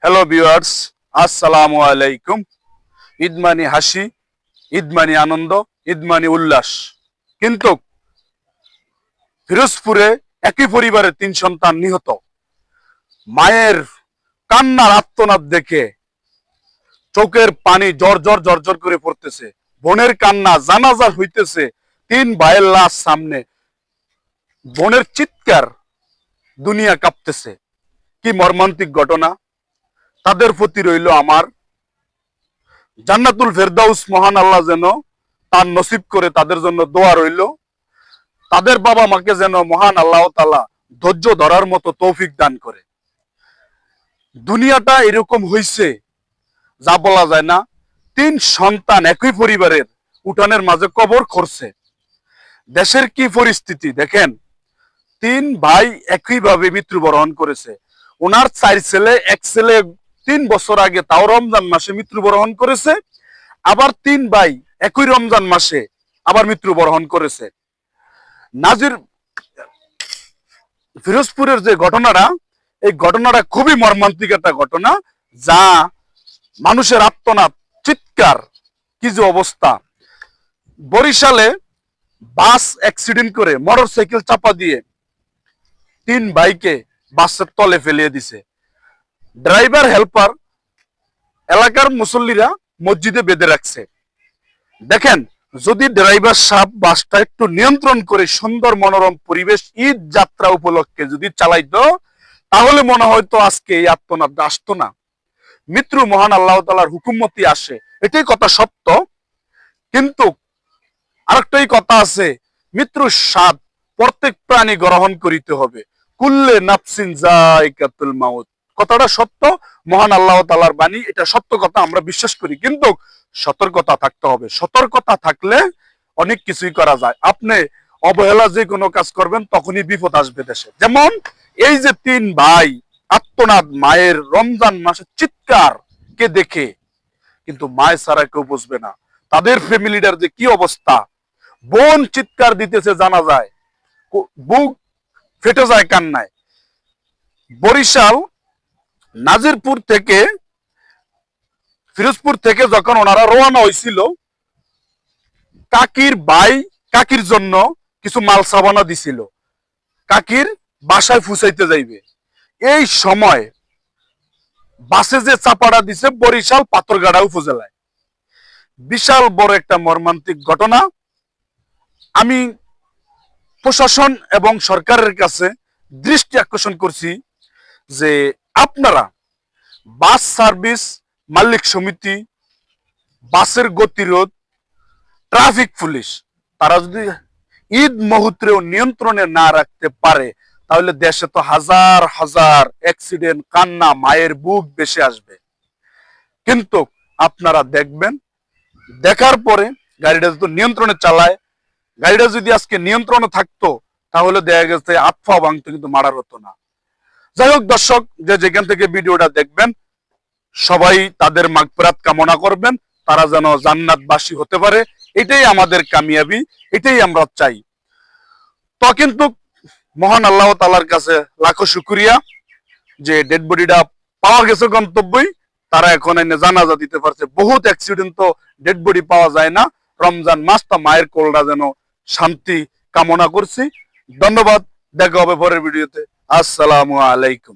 Hello viewers, আসসালামু আলাইকুম। ঈদ মানে হাসি, ঈদ মানে আনন্দ, ঈদ মানে উল্লাস। কিন্তু ফিরোজপুরে একই পরিবারের 3 সন্তান নিহত। মায়ের কান্নার আর্তনাদ দেখে চোখের পানি জর্জর করে পড়তেছে। বোনের কান্না জানাজা হইতেছে, 3 ভাইয়ের লাশ সামনে, বোনের চিৎকার, দুনিয়া কাঁপতেছে। কি মর্মান্তিক ঘটনা! তাদের প্রতি রইল আমার জান্নাতুল ফেরদাউস, মহান আল্লাহ যেন তার নসিব করে তাদের জন্য দোয়া রইল। তাদের বাবা মাকে যেন মহান আল্লাহ তাআলা ধৈর্য ধরার মতো তৌফিক দান করে। দুনিয়াটা এরকম হইছে যা বলা যায় না। 3 সন্তান একই পরিবারের উঠানের মাঝে কবর করছে। দেশের কি পরিস্থিতি দেখেন। 3 ভাই একইভাবে মৃত্যুবরণ করেছে। ওনার 4 ছেলে, এক ছেলে 3 বছর আগে তাও রমজান মাসে মৃত্যুবরণ করেছে। আবার 3 ভাই একই রমজান মাসে আবার মৃত্যুবরণ করেছে। নাজির ফিরোজপুরের যে ঘটনাটা, এই ঘটনাটা খুবই মর্মান্তিক একটা ঘটনা, যা মানুষের আর্তনাদ, চিৎকার, কি যে অবস্থা। বরিশালে বাস অ্যাক্সিডেন্ট করে মোটরসাইকেল চাপা দিয়ে 3 ভাইকে বাসের তলে ফেলিয়ে দিছে। ড্রাইভার হেল্পার এলাকার মুসল্লিরা মসজিদে বেঁধে রাখছে। দেখেন, যদি ড্রাইভার সাহেব বাসটা একটু নিয়ন্ত্রণ করে সুন্দর মনোরম পরিবেশ ঈদ যাত্রা উপলক্ষে যদি চালাইতো, তাহলে মনে হয়তো আজকে এই আত্মনাদ আসতো না। মৃত্যু মহান আল্লাহ তাআলার হুকুমতি আসে, এটাই কথা সত্য। কিন্তু আরেকটাই কথা আছে, মৃত্যুর স্বাদ প্রত্যেক প্রাণী গ্রহণ করিতে হবে। কুল্লে নাফসিন যায়কাতুল মাউত, কথাটা সত্য। মহান আল্লাহ তাআলার বাণী, এটা সত্য কথা, আমরা বিশ্বাস করি। কিন্তু সতর্কতা থাকতে হবে। সতর্কতা থাকলে অনেক কিছুই করা যায়। আপনি অবহেলা যে কোনো কাজ করবেন, তখনই বিপদ আসবে দেশে। যেমন এই যে 3 ভাই আত্মনাদ, মায়ের রমজান মাসে চিৎকার কে দেখে, কিন্তু মায়ের ছাড়া কেউ বুঝবে না তাদের ফ্যামিলিটার যে কি অবস্থা। বোন চিৎকার দিতেছে, জানা যায়, বুক ফেটে যায় কান্নায়। বরিশাল নাজিরপুর থেকে, ফিরোজপুর থেকে যখন ওনারা রওনা হয়েছিল, কাকির ভাই কাকির জন্য কিছু মাল সাবানা দিছিল, কাকির বাসায় ফুসাইতে যাইবে। এই সময় বাসে যে চাপাটা দিছে বরিশাল পাথরগাড়া উপজেলায়। বিশাল বড় একটা মর্মান্তিক ঘটনা। আমি প্রশাসন এবং সরকারের কাছে দৃষ্টি আকর্ষণ করছি যে আপনারা বাস সার্ভিস মালিক সমিতি, বাসের গতিরোধ, ট্রাফিক পুলিশ, তারা যদি ঈদ মুহূর্তেও নিয়ন্ত্রণে না রাখতে পারে, তাহলে দেশে তো হাজার হাজার অ্যাক্সিডেন্ট, কান্না, মায়ের বুক বেশি আসবে। কিন্তু আপনারা দেখবেন, দেখার পরে গাড়িটা যদি নিয়ন্ত্রণে চালায়, গাড়িটা যদি আজকে নিয়ন্ত্রণে থাকতো, তাহলে দেখা গেছে আতফা ভাঙতো, কিন্তু মারার হতো না। যাই হোক দর্শক, যে যেখান থেকে ভিডিওটা দেখবেন, সবাই তাদের মাগফিরাত কামনা করবেন, তারা যেন জান্নাতবাসী হতে পারে। এটাই আমাদের কামিয়াবি, এটাই আমরা চাই। তো কিন্তু মহান আল্লাহ তাআলার কাছে লাখো শুকরিয়া যে ডেড বডিটা পাওয়া গেছে গন্তব্যই, তারা এখন এনে জানাজা দিতে পারছে। বহুত অ্যাক্সিডেন্ট তো ডেড বডি পাওয়া যায় না। রমজান মাসটা মায়ের কোলটা যেন শান্তি কামনা করছি। ধন্যবাদ, দেখা হবে পরের ভিডিওতে। আসসালামু আলাইকুম।